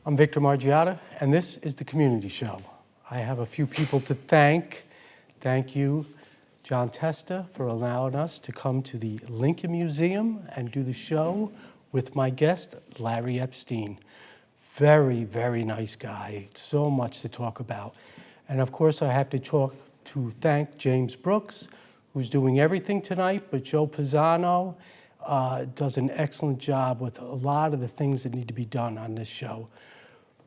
I'm Victor Margiotta, and this is the Community Show. I have a few people to thank. Thank you, John Testa, for allowing us to come to the Lincoln Museum and do the show with my guest, Larry Epstein. Very, very nice guy. So much to talk about. And of course, I have to thank James Brooks, who's doing everything tonight, but Joe Pisano does an excellent job with a lot of the things that need to be done on this show.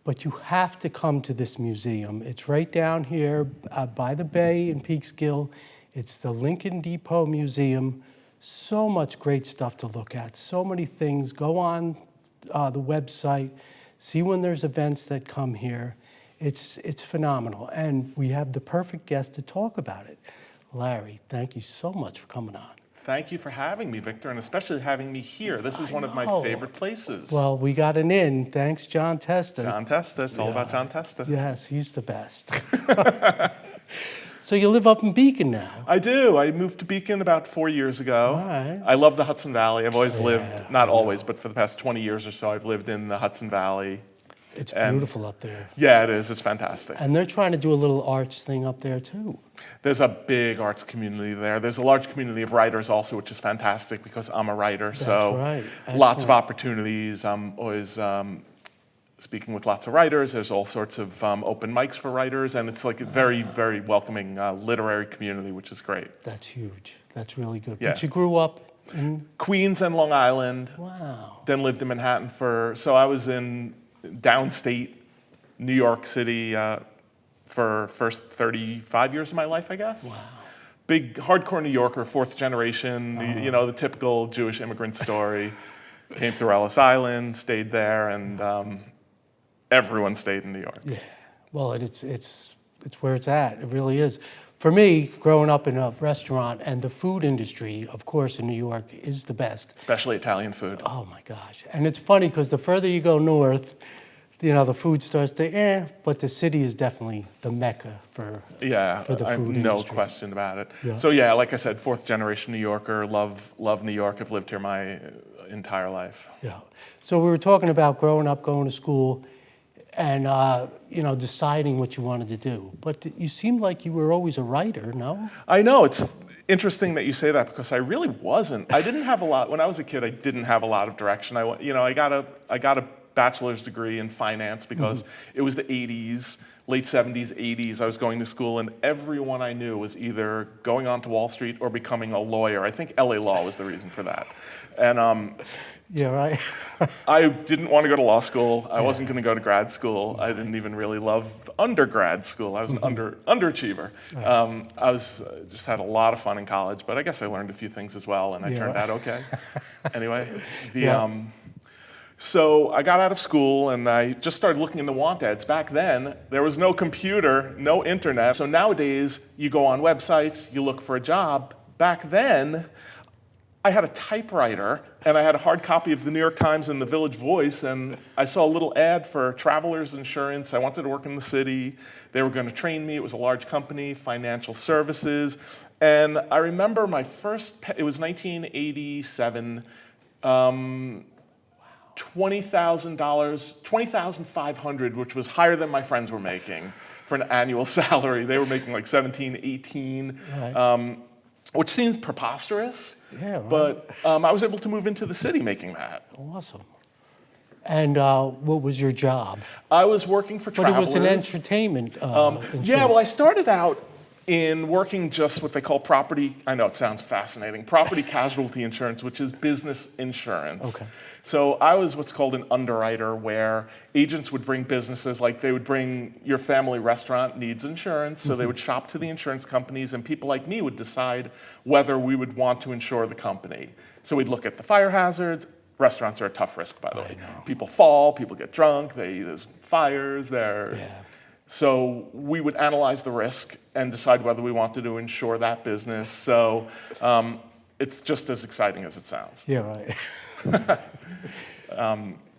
But you have to come to this museum. It's right down here by the bay in Peekskill. It's the Lincoln Depot Museum. So much great stuff to look at. So many things. Go on the website. See when there's events that come here. It's phenomenal. And we have the perfect guest to talk about it. Larry, thank you so much for coming on. Thank you for having me, Victor, and especially having me here. This is one of my favorite places. Well, we got an in. Thanks, John Testa. John Testa. It's all about John Testa. Yes, he's the best. So you live up in Beacon now? I do. I moved to Beacon about 4 years ago. All right. I love the Hudson Valley. I've always lived, not always, but for the past 20 years or so, I've lived in the Hudson Valley. It's beautiful up there. Yeah, it is. It's fantastic. And they're trying to do a little arts thing up there, too. There's a big arts community there. There's a large community of writers also, which is fantastic because I'm a writer. That's so right. Lots of opportunities. I'm always speaking with lots of writers. There's all sorts of open mics for writers, and it's like a very, very welcoming literary community, which is great. That's huge. That's really good. Yeah. But you grew up in Queens and Long Island. Wow. Then lived in Manhattan so I was in downstate New York City for first 35 years of my life, I guess. Wow. Big hardcore New Yorker, fourth generation, you know, the typical Jewish immigrant story. Came through Ellis Island, stayed there, and everyone stayed in New York. Yeah. Well, it's where it's at. It really is. For me, growing up in a restaurant and the food industry, of course, in New York is the best. Especially Italian food. Oh my gosh. And it's funny because the further you go north, you know, the food starts to, but the city is definitely the mecca for the food industry. No question about it. Yeah. So yeah, like I said, fourth generation New Yorker, love New York. I've lived here my entire life. Yeah. So we were talking about growing up, going to school, and you know, deciding what you wanted to do. But you seemed like you were always a writer, no? I know, it's interesting that you say that because I really wasn't. I didn't have a lot, when I was a kid, I didn't have a lot of direction. I got a bachelor's degree in finance because it was the 80s, late 70s, 80s. I was going to school and everyone I knew was either going on to Wall Street or becoming a lawyer. I think LA law was the reason for that. And yeah, right. I didn't want to go to law school. I wasn't going to go to grad school. I didn't even really love undergrad school. I was an underachiever. I just had a lot of fun in college, but I guess I learned a few things as well, and I turned out okay. Anyway, so I got out of school, and I just started looking in the want ads. Back then, there was no computer, no internet. So nowadays, you go on websites, you look for a job. Back then, I had a typewriter, and I had a hard copy of the New York Times and the Village Voice, and I saw a little ad for Travelers Insurance. I wanted to work in the city. They were going to train me. It was a large company, financial services. And I remember my first, it was 1987, $20,000, $20,500, which was higher than my friends were making for an annual salary. They were making like 17, 18. Right. Which seems preposterous, but I was able to move into the city making that. Awesome. And what was your job? I was working for Travelers. But it was an entertainment yeah, well, I started out in working just what they call property, I know it sounds fascinating, property casualty insurance, which is business insurance. Okay. So I was what's called an underwriter, where agents would bring businesses, like they would bring your family restaurant needs insurance, so they would shop to the insurance companies, and people like me would decide whether we would want to insure the company. So we'd look at the fire hazards. Restaurants are a tough risk, by the way. People fall, people get drunk, there's fires, So we would analyze the risk and decide whether we wanted to insure that business. So it's just as exciting as it sounds. Yeah, right.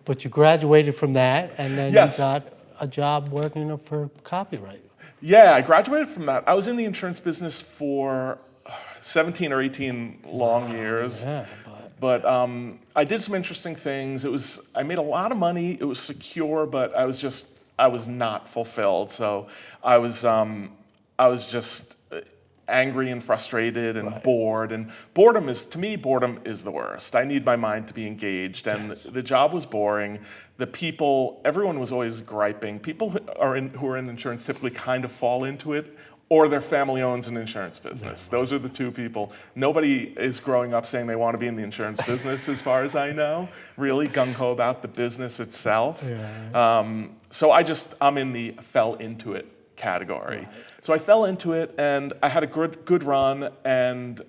But you graduated from that, and then you got a job working for copyright. Yeah, I graduated from that. I was in the insurance business for 17 or 18 long years. Yeah, But I did some interesting things. I made a lot of money. It was secure, but I was not fulfilled. So I was just angry and frustrated and bored. And to me, boredom is the worst. I need my mind to be engaged. And the job was boring. Everyone was always griping. People who are in insurance typically kind of fall into it, or their family owns an insurance business. Those are the two people. Nobody is growing up saying they want to be in the insurance business, as far as I know, really gung-ho about the business itself. So I'm in the fell into it category. So I fell into it, and I had a good run, and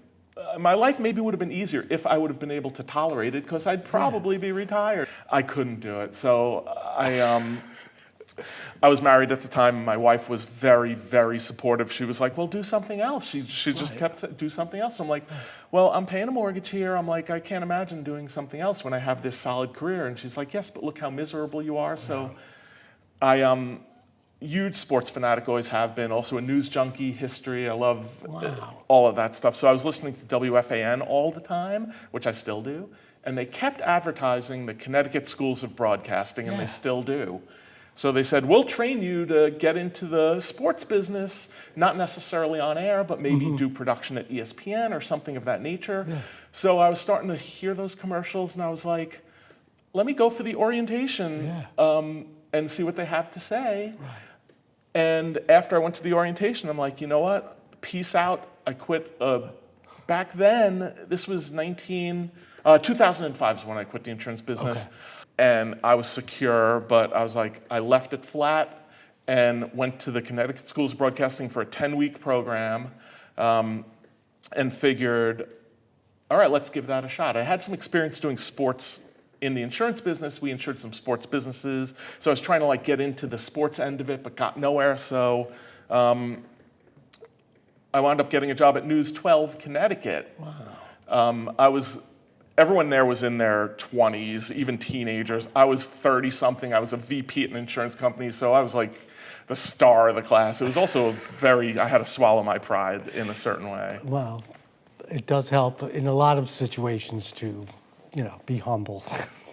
my life maybe would have been easier if I would have been able to tolerate it, because I'd probably be retired. I couldn't do it. So I was married at the time, and my wife was very, very supportive. She was like, well, do something else. She just kept saying, do something else. I'm like, well, I'm paying a mortgage here. I'm like, I can't imagine doing something else when I have this solid career. And she's like, yes, but look how miserable you are. So huge sports fanatic, always have been. Also a news junkie, history. I love all of that stuff. So I was listening to WFAN all the time, which I still do. And they kept advertising the Connecticut Schools of Broadcasting, and they still do. So they said, we'll train you to get into the sports business, not necessarily on air, but maybe do production at ESPN or something of that nature. So I was starting to hear those commercials, and I was like, let me go for the orientation and see what they have to say. And after I went to the orientation, I'm like, you know what? Peace out. I quit. Back then, this was 2005 is when I quit the insurance business. And I was secure, but I was like, I left it flat and went to the Connecticut Schools of Broadcasting for a 10-week program, and figured, all right, let's give that a shot. I had some experience doing sports in the insurance business. We insured some sports businesses. So I was trying to get into the sports end of it, but got nowhere. So I wound up getting a job at News 12 Connecticut. Everyone there was in their 20s, even teenagers. I was 30-something. I was a VP at an insurance company, so I was like the star of the class. It was also I had to swallow my pride in a certain way. Well, it does help in a lot of situations to, be humble.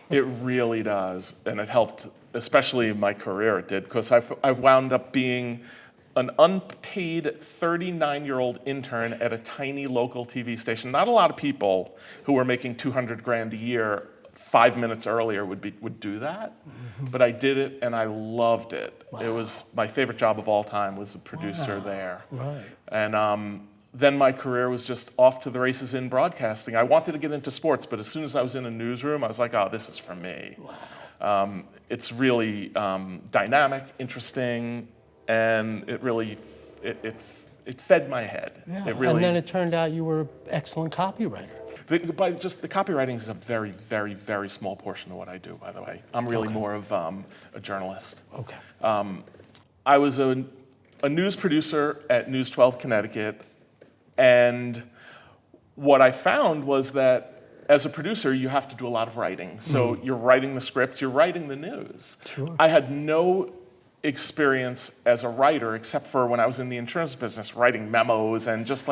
It really does, and it helped, especially in my career, it did, because I wound up being an unpaid 39-year-old intern at a tiny local TV station. Not a lot of people who were making $200,000 a year 5 minutes earlier would do that, but I did it and I loved it. It was my favorite job of all time. Was a producer there, and then my career was just off to the races in broadcasting. I wanted to get into sports, but as soon as I was in a newsroom, I was like, oh, this is for me. It's really dynamic, interesting. And it really, it fed my head. It really, and then it turned out you were an excellent copywriter. The copywriting is a very, very, very small portion of what I do, by the way. I'm really more of a journalist. I was a news producer at News 12 Connecticut, and what I found was that as a producer, you have to do a lot of writing. So you're writing the script, you're writing the news. I had no experience as a writer, except for when I was in the insurance business, writing memos and just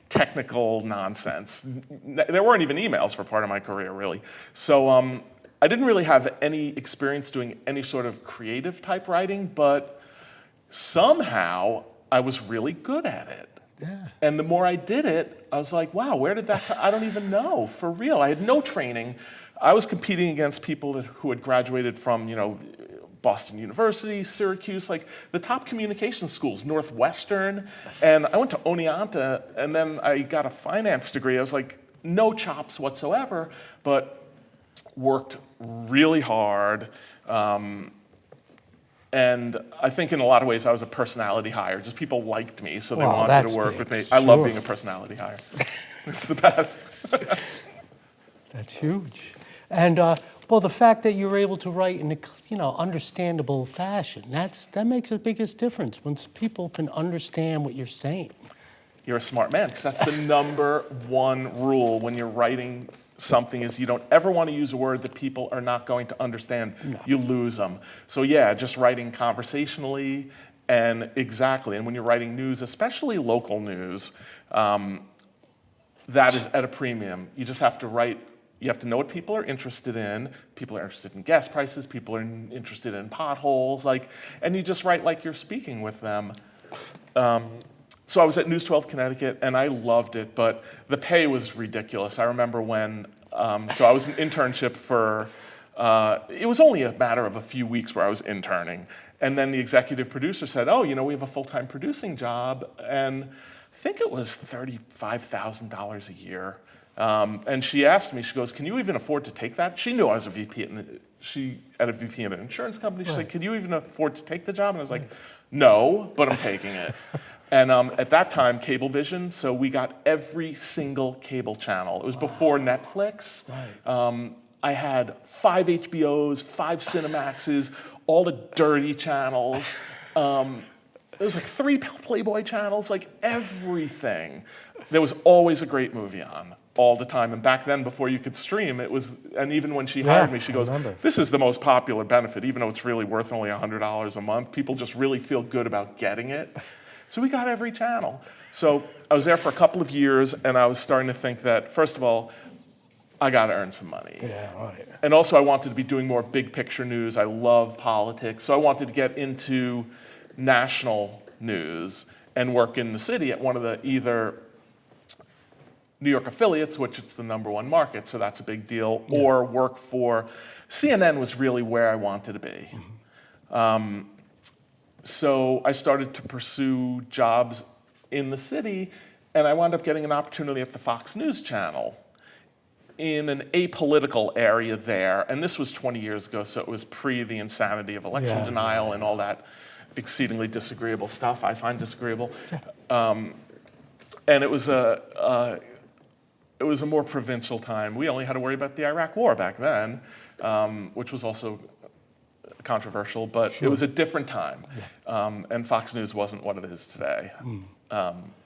technical nonsense. There weren't even emails for part of my career, really. So I didn't really have any experience doing any sort of creative type writing, but somehow I was really good at it. And the more I did it, I was like, wow, where did that come? I don't even know, for real. I had no training. I was competing against people who had graduated from, Boston University, Syracuse, the top communication schools, Northwestern, and I went to Oneonta, and then I got a finance degree. I was like, no chops whatsoever, but worked really hard, and I think in a lot of ways I was a personality hire. Just people liked me, so they wanted to work with me. I love being a personality hire. It's the best. That's huge. And well, the fact that you're able to write in a understandable fashion, that makes the biggest difference when people can understand what you're saying. You're a smart man, because that's the number one rule when you're writing something is you don't ever want to use a word that people are not going to understand. You lose them. So yeah, just writing conversationally and when you're writing news, especially local news, that is at a premium. You just have to write You have to know what people are interested in. People are interested in gas prices. People are interested in potholes. And you just write like you're speaking with them. So I was at News 12 Connecticut, and I loved it, but the pay was ridiculous. I remember when, so I was an internship for, it was only a matter of a few weeks where I was interning. And then the executive producer said, oh, we have a full-time producing job. And I think it was $35,000 a year. And she asked me, she goes, can you even afford to take that? She knew I was a VP, at a VP in an insurance company. She said, can you even afford to take the job? And I was like, no, but I'm taking it. And at that time, Cablevision, so we got every single cable channel. It was before Netflix. I had 5 HBOs, 5 Cinemaxes, all the dirty channels. There was 3 Playboy channels, everything. There was always a great movie on, all the time. And back then, before you could stream, it was, and even when she hired me, she goes, this is the most popular benefit, even though it's really worth only $100 a month. People just really feel good about getting it. So we got every channel. So I was there for a couple of years, and I was starting to think that, first of all, I got to earn some money. Yeah, right. And also I wanted to be doing more big picture news. I love politics. So I wanted to get into national news and work in the city at one of the either New York affiliates, which it's the #1 market, so that's a big deal, or work for CNN was really where I wanted to be. So I started to pursue jobs in the city, and I wound up getting an opportunity at the Fox News Channel in an apolitical area there. And this was 20 years ago, so it was pre the insanity of election denial and all that exceedingly disagreeable stuff I find disagreeable. And it was a more provincial time. We only had to worry about the Iraq War back then, which was also controversial, but it was a different time. And Fox News wasn't what it is today.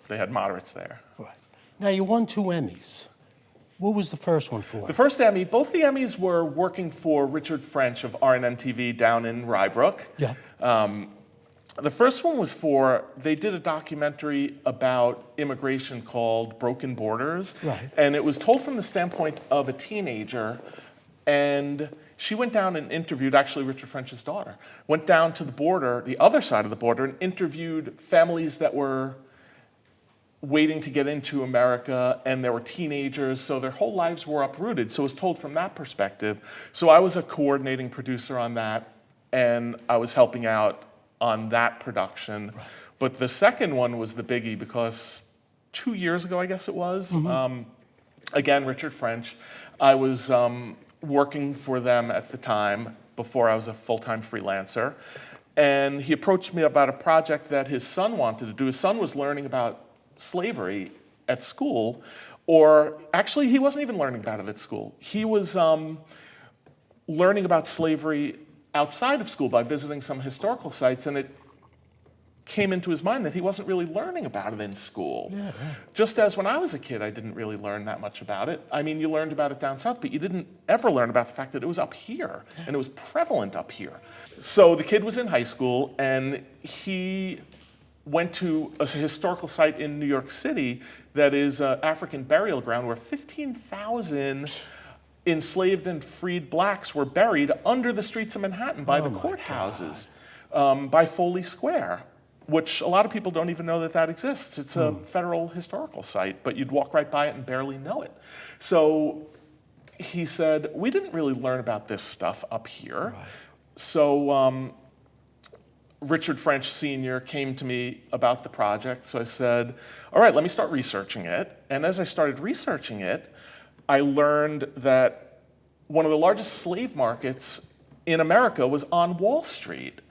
They had moderates there. Right. Now, you won 2 Emmys. What was the first one for? The first Emmy, both the Emmys were working for Richard French of RNN TV down in Rybrook. Yeah. The first one was they did a documentary about immigration called Broken Borders. Right. And it was told from the standpoint of a teenager. And she went down and interviewed, actually Richard French's daughter, went down to the border, the other side of the border, and interviewed families that were waiting to get into America, and there were teenagers, so their whole lives were uprooted. So it was told from that perspective. So I was a coordinating producer on that, and I was helping out on that production. Right. But the second one was the biggie because 2 years ago, I guess it was, again, Richard French, I was working for them at the time before I was a full-time freelancer. And he approached me about a project that his son wanted to do. His son was learning about slavery at school, or actually he wasn't even learning about it at school. He was learning about slavery outside of school by visiting some historical sites, and it came into his mind that he wasn't really learning about it in school. Yeah, yeah. Just as when I was a kid, I didn't really learn that much about it. I mean, you learned about it down south, but you didn't ever learn about the fact that it was up here, and it was prevalent up here. So the kid was in high school, and he went to a historical site in New York City that is an African burial ground where 15,000 enslaved and freed blacks were buried under the streets of Manhattan by the courthouses, by Foley Square, which a lot of people don't even know that that exists. It's a federal historical site, but you'd walk right by it and barely know it. So he said, we didn't really learn about this stuff up here. Right. So Richard French Sr. came to me about the project. So I said, all right, let me start researching it. And as I started researching it, I learned that one of the largest slave markets in America was on Wall Street.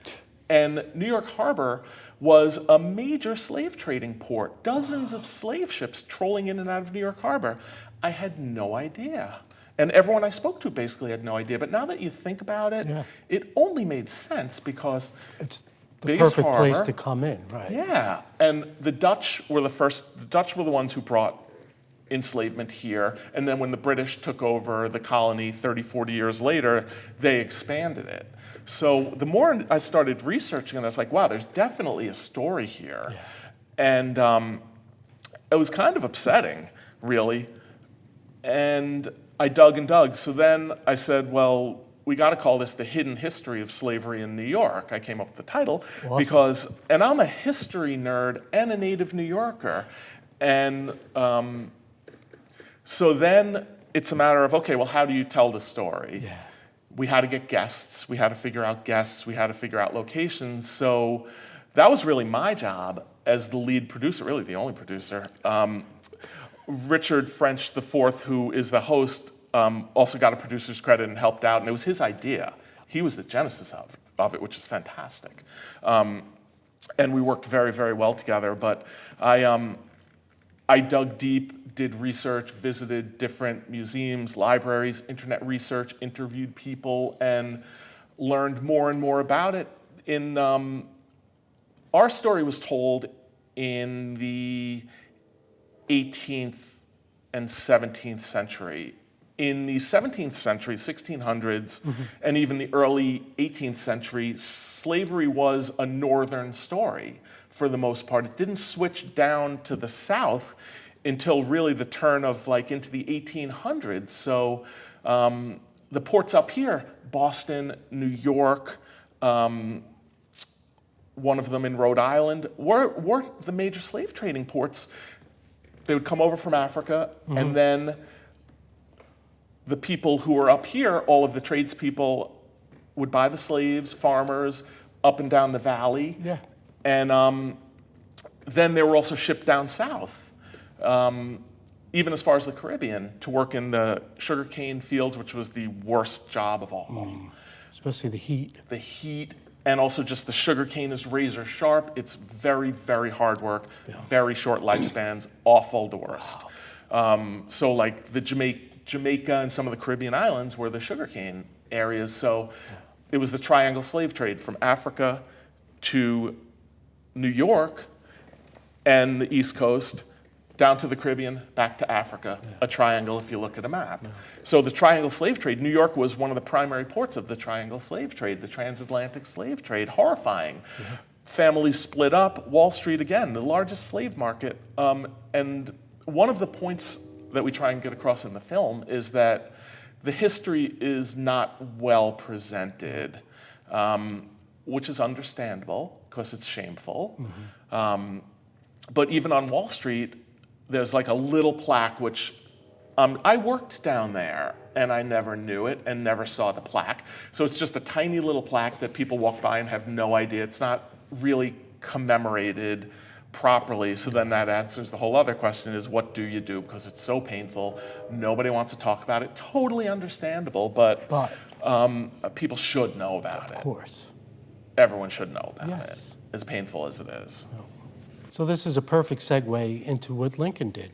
And New York Harbor was a major slave trading port. Dozens of slave ships trolling in and out of New York Harbor. I had no idea. And everyone I spoke to basically had no idea. But now that you think about it, it only made sense because it's the perfect place to come in, right? Yeah, and the Dutch were the ones who brought enslavement here, and then when the British took over the colony 30, 40 years later, they expanded it. So the more I started researching it, I was like, wow, there's definitely a story here. Yeah. And it was kind of upsetting, really. And I dug and dug. So then I said, well, we got to call this The Hidden History of Slavery in New York. I came up with the title because, and I'm a history nerd and a native New Yorker. And so then it's a matter of, okay, well, how do you tell the story? Yeah. We had to get guests. We had to figure out guests. We had to figure out locations. So that was really my job as the lead producer, really the only producer. Richard French IV, who is the host, also got a producer's credit and helped out, and it was his idea. He was the genesis of it, which is fantastic. And we worked very, very well together, but I dug deep, did research, visited different museums, libraries, internet research, interviewed people, and learned more and more about it. Our story was told in the 18th and 17th century. In the 17th century, 1600s, and even the early 18th century, slavery was a northern story for the most part. It didn't switch down to the south until really the turn of into the 1800s. So the ports up here, Boston, New York, one of them in Rhode Island, were the major slave trading ports. They would come over from Africa, and then the people who were up here, all of the tradespeople, would buy the slaves, farmers, up and down the valley. Yeah. And then they were also shipped down south, even as far as the Caribbean, to work in the sugarcane fields, which was the worst job of all. Especially the heat. The heat, and also just the sugarcane is razor sharp. It's very, very hard work, very short lifespans, awful, the worst. So like the Jamaica and some of the Caribbean islands were the sugarcane areas. So it was the triangle slave trade from Africa to New York and the East Coast, down to the Caribbean, back to Africa, a triangle if you look at a map. So the triangle slave trade, New York was one of the primary ports of the triangle slave trade, the transatlantic slave trade, horrifying. Families split up, Wall Street again, the largest slave market. And one of the points that we try and get across in the film is that the history is not well presented, which is understandable because it's shameful. But even on Wall Street, there's like a little plaque, which I worked down there and I never knew it and never saw the plaque. So it's just a tiny little plaque that people walk by and have no idea. It's not really commemorated properly. So then that answers the whole other question is, what do you do? Because it's so painful. Nobody wants to talk about it. Totally understandable, but people should know about it. Of course. Everyone should know about Yes. it, as painful as it is. So this is a perfect segue into what Lincoln did.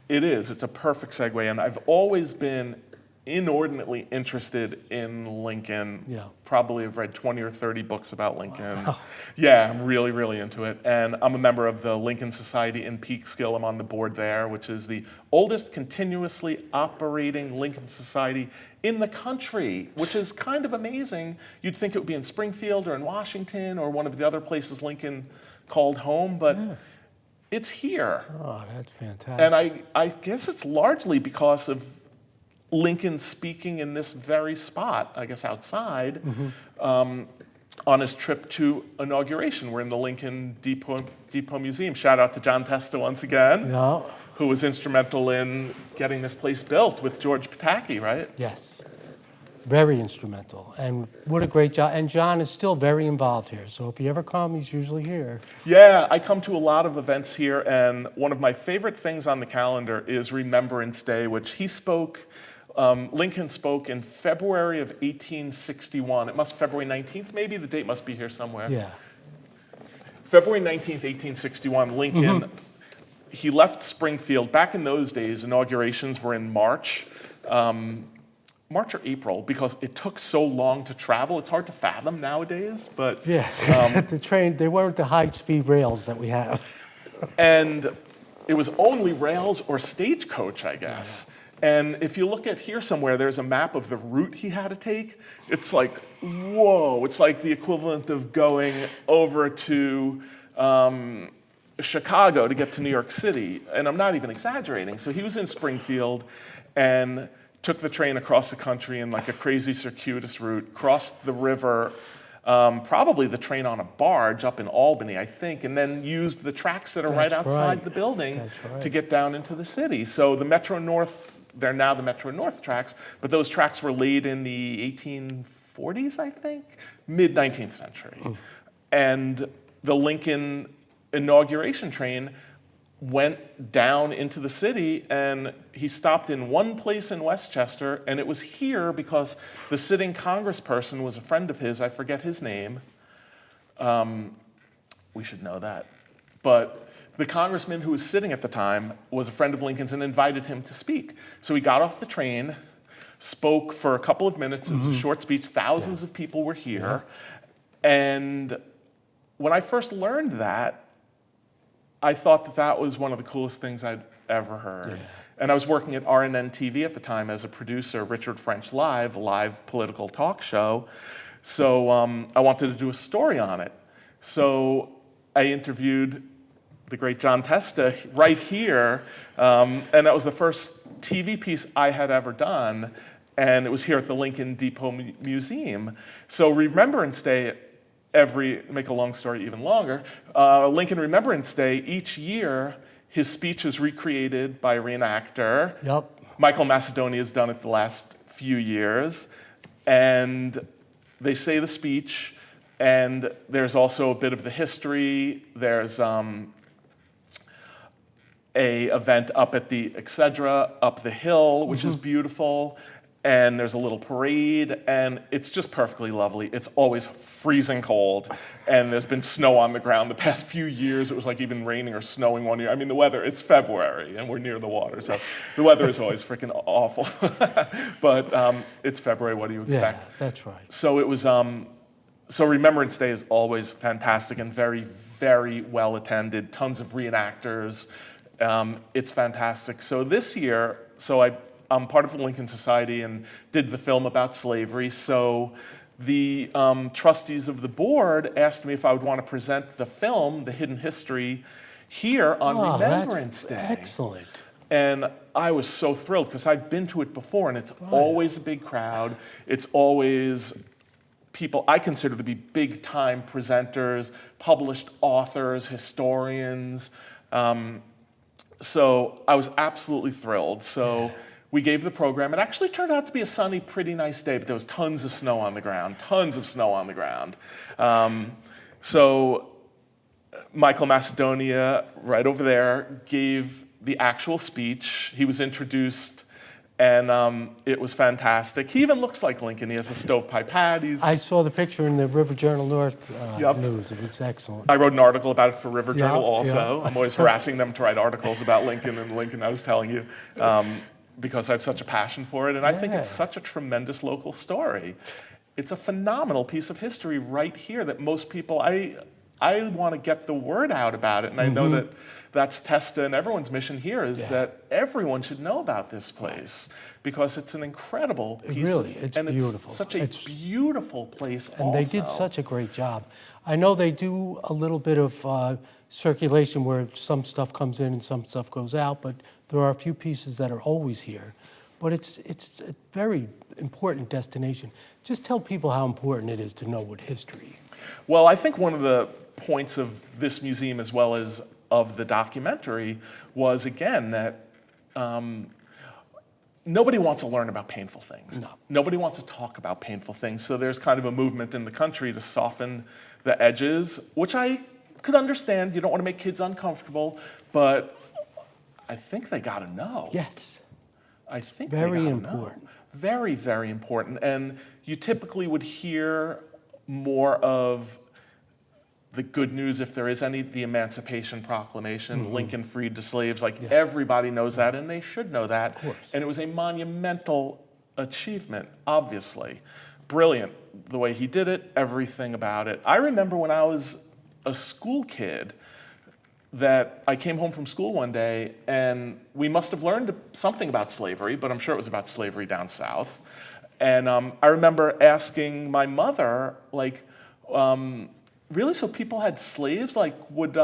It is. It's a perfect segue. And I've always been inordinately interested in Lincoln. Yeah. Probably have read 20 or 30 books about Lincoln. Wow. Yeah, I'm really, really into it. And I'm a member of the Lincoln Society in Peekskill. I'm on the board there, which is the oldest continuously operating Lincoln Society in the country, which is kind of amazing. You'd think it would be in Springfield or in Washington or one of the other places Lincoln called home, but it's here. Oh, that's fantastic. And I guess it's largely because of Lincoln speaking in this very spot, I guess outside, on his trip to inauguration. We're in the Lincoln Depot Museum. Shout out to John Testa once again, who was instrumental in getting this place built with George Pataki, right? Yes. Very instrumental. And what a great job. And John is still very involved here. So if you ever come, he's usually here. Yeah, I come to a lot of events here. And one of my favorite things on the calendar is Remembrance Day, which he spoke. Lincoln spoke in February of 1861. It must be February 19th, maybe? The date must be here somewhere. Yeah. February 19th, 1861, Lincoln, he left Springfield. Back in those days, inaugurations were in March. March or April, because it took so long to travel. It's hard to fathom nowadays, but... Yeah, the train, they weren't the high-speed rails that we have. And it was only rails or stagecoach, I guess. And if you look at here somewhere, there's a map of the route he had to take. It's like, whoa, it's like the equivalent of going over to Chicago to get to New York City, and I'm not even exaggerating. So he was in Springfield and took the train across the country in like a crazy circuitous route, crossed the river, probably the train on a barge up in Albany, I think, and then used the tracks that are right That's outside right. the building That's right. to get down into the city. So the Metro North, they're now the Metro North tracks, but those tracks were laid in the 1840s, I think, mid-19th century. And the Lincoln inauguration train went down into the city, and he stopped in one place in Westchester, and it was here because the sitting congressperson was a friend of his. I forget his name. We should know that. But the congressman who was sitting at the time was a friend of Lincoln's and invited him to speak. So he got off the train, spoke for a couple of minutes. It was a short speech. Thousands of people were here. And when I first learned that, I thought that that was one of the coolest things I'd ever heard. And I was working at RNN TV at the time as a producer, Richard French Live, a live political talk show. So I wanted to do a story on it. So I interviewed the great John Testa right here, and that was the first TV piece I had ever done, and it was here at the Lincoln Depot Museum. So Remembrance Day, make a long story even longer, Lincoln Remembrance Day, each year, his speech is recreated by a reenactor. Yep. Michael Macedonia has done it the last few years, and they say the speech, and there's also a bit of the history. There's a event up at the Excedra, up the hill, which is beautiful, and there's a little parade, and it's just perfectly lovely. It's always freezing cold, and there's been snow on the ground the past few years. It was like even raining or snowing one year. I mean, the weather, it's February, and we're near the water, so the weather is always freaking awful. But it's February, what do you expect? Yeah, that's right. So it was, so Remembrance Day is always fantastic and very, very well attended, tons of reenactors. It's fantastic. So this year, I'm part of the Lincoln Society and did the film about slavery. So the trustees of the board asked me if I would want to present the film, The Hidden History, here on Remembrance Day. Excellent. And I was so thrilled because I've been to it before, and it's always a big crowd. It's always people I consider to be big-time presenters, published authors, historians. So I was absolutely thrilled. So we gave the program. It actually turned out to be a sunny, pretty nice day, but there was tons of snow on the ground, tons of snow on the ground. So Michael Macedonia, right over there, gave the actual speech. He was introduced, and it was fantastic. He even looks like Lincoln. He has a stovepipe hat. I saw the picture in the River Journal North news. It was excellent. I wrote an article about it for River Journal Yeah, also. yeah. I'm always harassing them to write articles about Lincoln and Lincoln, I was telling you, because I have such a passion for it. And I think it's such a tremendous local story. It's a phenomenal piece of history right here that most people, I want to get the word out about it. And I know that that's Testa and everyone's mission here is that everyone should know about this place because it's an incredible piece It's and beautiful. It's such a beautiful place And they did such a great job. I know they do a little bit of circulation where some stuff comes in and some stuff goes out, but there are a few pieces that are always here. But it's a very important destination. Just tell people how important it is to know what history. Well, I think one of the points of this museum as well as of the documentary was, again, that nobody wants to learn about painful things. No. Nobody wants to talk about painful things. So there's kind of a movement in the country to soften the edges, which I could understand. You don't want to make kids uncomfortable, but I think they got to know. Yes. I think Very they gotta important. know. Very, very important. And you typically would hear more of the good news, if there is any, the Emancipation Proclamation, Lincoln freed the slaves, like everybody knows that, and they should know that. Of course. And it was a monumental achievement, obviously. Brilliant, the way he did it, everything about it. I remember when I was a school kid that I came home from school one day, and we must have learned something about slavery, but I'm sure it was about slavery down south. And I remember asking my mother, like, really, so people had slaves? Like, would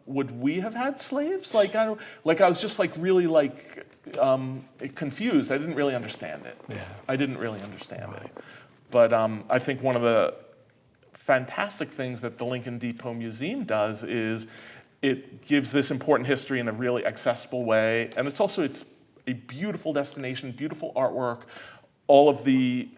would we have had slaves? Like I was just like really like confused. I didn't really understand it. Yeah. I didn't really understand it. But I think one of the fantastic things that the Lincoln Depot Museum does is it gives this important history in a really accessible way, and it's a beautiful destination, beautiful artwork, all of the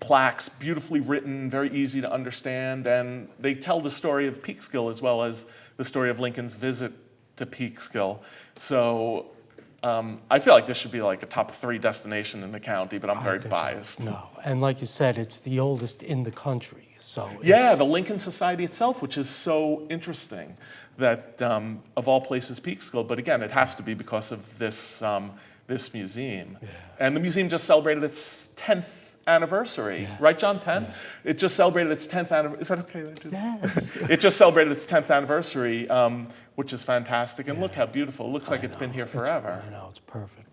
plaques beautifully written, very easy to understand, and they tell the story of Peekskill as well as the story of Lincoln's visit to Peekskill. So I feel like this should be like a top 3 destination in the county, but I'm very biased. No, and like you said, it's the oldest in the country, so. Yeah, the Lincoln Society itself, which is so interesting that of all places Peekskill, but again, it has to be because of this, this museum. Yeah. And the museum just celebrated its 10th anniversary, right, John? 10? Yeah. It just celebrated its 10th anniversary. Is that okay? Yes. It just celebrated its 10th anniversary, which is fantastic. And look how beautiful. It looks like it's been here forever. I know, it's perfect.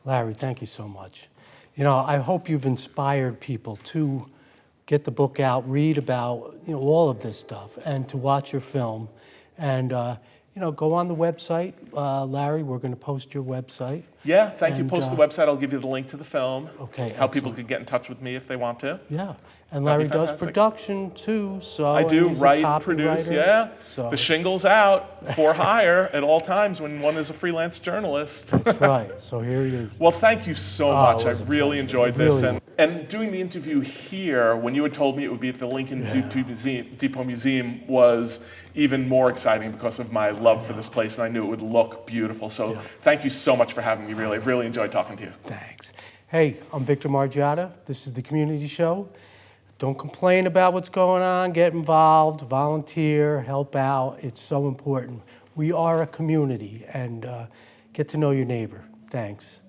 Larry, thank you so much. You know, I hope you've inspired people to get the book out, read about, you know, all of this stuff, and to watch your film. And, you know, go on the website. Larry, we're going to post your website. Yeah, thank you. Post the website. I'll give you the link to the film. Okay, how people can get in touch with me if they want to. Yeah, and Larry does production too, so. I do, he's a write, produce, yeah. So. The shingle's out for hire at all times when one is a freelance journalist. That's right, so here he is. Well, thank you so much. I really enjoyed this. Really and doing the interview here, when you had told me it would be at the Lincoln Depot Museum, was even more exciting because of my love for this place, and I knew it would look beautiful. So thank you so much for having me, really. I've really enjoyed talking to you. Thanks. Hey, I'm Victor Margiotta. This is the Community Show. Don't complain about what's going on. Get involved, volunteer, help out. It's so important. We are a community, and get to know your neighbor. Thanks.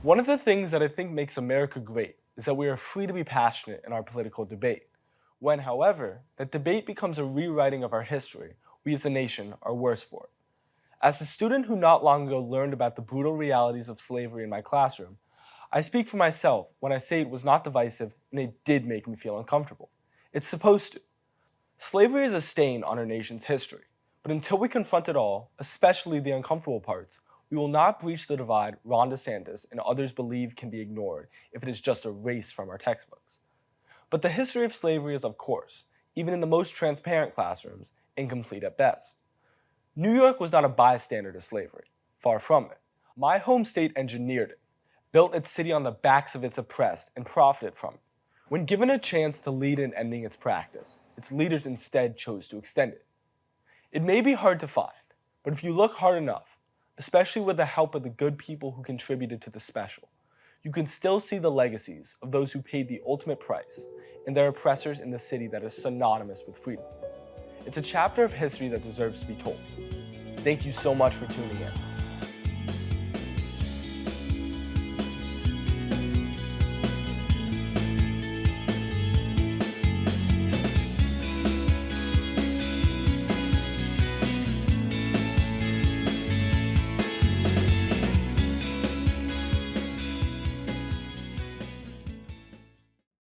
One of the things that I think makes America great is that we are free to be passionate in our political debate. When, however, that debate becomes a rewriting of our history, we as a nation are worse for it. As a student who not long ago learned about the brutal realities of slavery in my classroom, I speak for myself when I say it was not divisive and it did make me feel uncomfortable. It's supposed to. Slavery is a stain on our nation's history, but until we confront it all, especially the uncomfortable parts, we will not breach the divide Ron DeSantis and others believe can be ignored if it is just erased from our textbooks. But the history of slavery is, of course, even in the most transparent classrooms, incomplete at best. New York was not a bystander to slavery, far from it. My home state engineered it, built its city on the backs of its oppressed, and profited from it. When given a chance to lead in ending its practice, its leaders instead chose to extend it. It may be hard to find, but if you look hard enough, especially with the help of the good people who contributed to the special, you can still see the legacies of those who paid the ultimate price and their oppressors in the city that is synonymous with freedom. It's a chapter of history that deserves to be told. Thank you so much for tuning in.